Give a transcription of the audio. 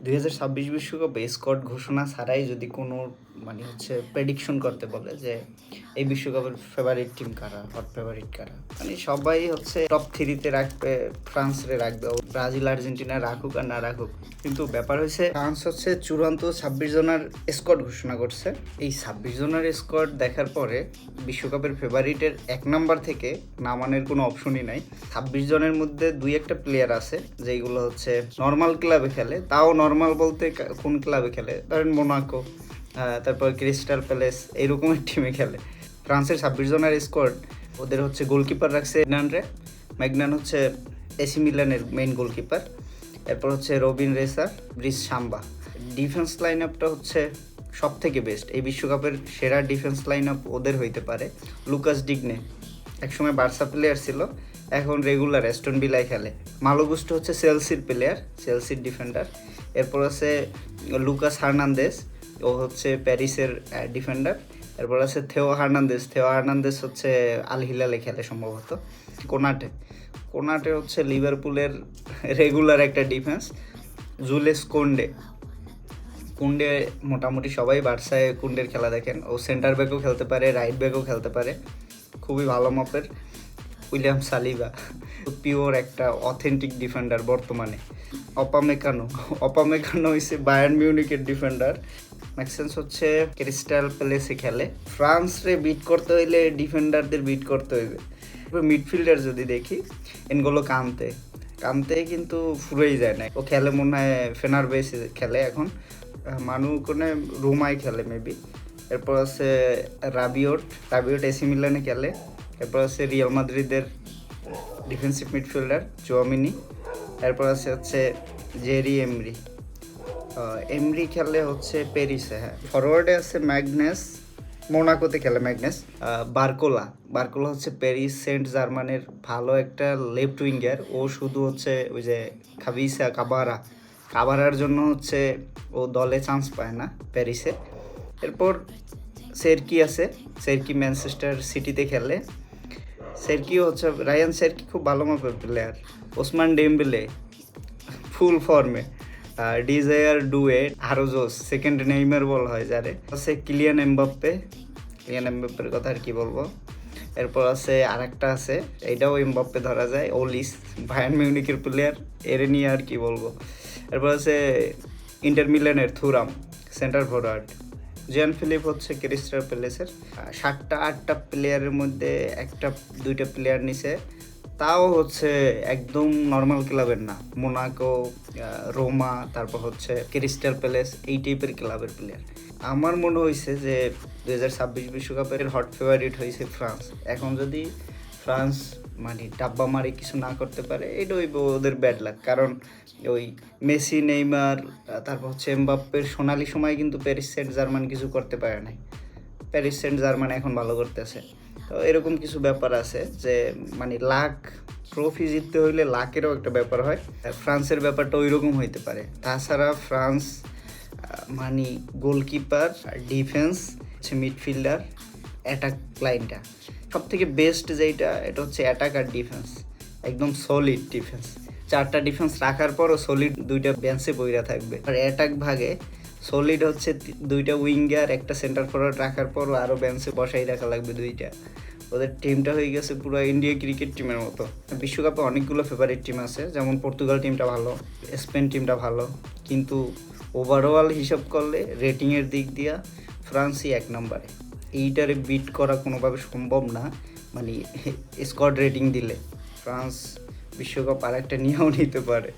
2026 বিশ্বকাপে স্কোয়াড ঘোষণা ছাড়াই যদি কোনো প্রেডিকশন করতে বলে যে এই বিশ্বকাপের ফেভারিট টিম কারা, হট ফেভারিট কারা, সবাই টপ থ্রিতে রাখবে, ফ্রান্সরে রাখবে, ব্রাজিল আর্জেন্টিনা রাখুক আর না রাখুক। কিন্তু ব্যাপার হয়েছে ফ্রান্স চূড়ান্ত 26 জনের স্কোয়াড ঘোষণা করছে। এই 26 জনের স্কোয়াড দেখার পরে বিশ্বকাপের ফেভারিটের 1 নাম্বার থেকে নামানোর কোনো অপশনই নাই। 26 জনের মধ্যে 2-1টা প্লেয়ার আছে যেগুলো নর্মাল ক্লাবে খেলে, তাও নর্মাল বলতে কোন ক্লাবে খেলে, ধরেন মোনাকো, তারপর ক্রিস্টাল প্যালেস, এইরকমের টিমে খেলে। ফ্রান্সের 26 জনের স্কোয়াড, ওদের গোলকিপার রাখছে ম্যাগনান এসি মিলানের মেইন গোলকিপার। এরপর রবিন রেসার, ব্রিস সাম্বা। ডিফেন্স লাইন আপটা সব থেকে বেস্ট, এই বিশ্বকাপের সেরা ডিফেন্স লাইন আপ ওদের হইতে পারে। লুকাস ডিগনে একসময় বার্সা প্লেয়ার ছিল, এখন রেগুলার অ্যাস্টন ভিলায় খেলে। মালো গুস্টো চেলসির প্লেয়ার, চেলসির ডিফেন্ডার। এরপর লুকাস হার্নান্দেস, ও প্যারিসের ডিফেন্ডার। এরপর থেও হার্নান্দেস আল হিলালে খেলে সম্ভবত। কোনাটে লিভারপুলের রেগুলার একটা ডিফেন্স। জুলেস কুন্ডে মোটামুটি সবাই বার্সায় কুন্ডের খেলা দেখেন, ও সেন্টার ব্যাকও খেলতে পারে, রাইট ব্যাকও খেলতে পারে, খুবই ভালো মাপের। উইলিয়াম সালিবা পিওর একটা অথেন্টিক ডিফেন্ডার বর্তমানে। অপামেকানো বায়ার্ন মিউনিকের ডিফেন্ডার। ম্যাক্সেন্স ক্রিস্টাল প্যালেসে খেলে। ফ্রান্সরে বিট করতে হইলে ডিফেন্ডারদের বিট করতে হইবে। মিডফিল্ডার যদি দেখি, এনগোলো কান্তে কিন্তু ফুরেই যায় না, ও খেলে মনে হয় ফেনারবেসে খেলে এখন, মানু কোনে রোমায় খেলে মেবি। এরপর রাবিওট এসি মিলানে খেলে। এরপর রিয়াল মাদ্রিদের ডিফেন্সিভ মিডফিল্ডার চুয়ামিনি। এরপর জেরি এমরি খেলে প্যারিসে। হ্যাঁ, ফরওয়ার্ডে ম্যাগনেস, মোনাকোতে খেলে ম্যাগনেস। বার্কোলা প্যারিস সেন্ট জার্মানের ভালো একটা লেফট উইঙ্গার। ও শুধু ওই যে কাবারার জন্য ও দলে চান্স পায় না প্যারিসে। এরপর সেরকি ম্যানচেস্টার সিটিতে খেলে। রায়ান সেরকি খুব ভালো মাপের প্লেয়ার। ওসমান ডেম্বেলে ফুল ফর্মে। ডিজায়ার ডুয়ে, আরোজোস, সেকেন্ড নেইমার বলা হয় যারে। কিলিয়ান এমবাপ্পের কথা আর কি বলবো। এরপর আরেকটা এইটাও এমবাপ্পে ধরা যায়, ওলিস, বায়ার্ন মিউনিকের প্লেয়ার, এর নিয়ে আর কি বলবো। এরপর ইন্টার মিলানের থুরাম, সেন্টার ফরওয়ার্ড। জিয়ান ফিলিপ ক্রিস্টাল প্যালেসের। 7-8টা প্লেয়ারের মধ্যে 1-2টা প্লেয়ার নিছে, তাও একদম নর্মাল ক্লাবের না, মোনাকো, রোমা, তারপর ক্রিস্টাল প্যালেস, এই টাইপের ক্লাবের প্লেয়ার। আমার মনে হয়েছে যে 2026 বিশ্বকাপের হট ফেভারিট হয়েছে ফ্রান্স। এখন যদি ফ্রান্স ডাব্বা মারে কিছু না করতে পারে, এটা ওদের ব্যাড লাক। কারণ ওই মেসি, নেইমার, তারপর এমবাপ্পের সোনালি সময় কিন্তু প্যারিস সেন্ট জার্মান কিছু করতে পারে নাই। প্যারিস সেন্ট জার্মান এখন ভালো করতেছে। তো এরকম কিছু ব্যাপার আছে যে লাক, ট্রফি জিততে হইলে লাকেরও একটা ব্যাপার হয়। ফ্রান্সের ব্যাপারটা ওই রকম হইতে পারে। তাছাড়া France goalkeeper, defence, midfielder, attack লাইনটা সব থেকে বেস্ট যেটা, এটা অ্যাটাক আর ডিফেন্স, একদম সলিড ডিফেন্স। 4টা ডিফেন্স রাখার পরও সলিড 2টা বেঞ্চে বইরা থাকবে। আর অ্যাটাক ভাগে সলিড 2টা উইঙ্গার, একটা সেন্টার ফরওয়ার্ড রাখার পরও আরও বেঞ্চে বসাই রাখা লাগবে 2টা। ওদের টিমটা হয়ে গেছে পুরো ইন্ডিয়া ক্রিকেট টিমের মতো। বিশ্বকাপে অনেকগুলো ফেভারিট টিম আছে, যেমন পর্তুগাল টিমটা ভালো, স্পেন টিমটা ভালো, কিন্তু ওভারঅল হিসাব করলে রেটিংয়ের দিক দিয়ে ফ্রান্সই 1 নম্বরে। এইটারে বিট করা কোনোভাবে সম্ভব না। স্কোয়াড রেটিং দিলে ফ্রান্স বিশ্বকাপ আর একটা নিয়েও নিতে পারে।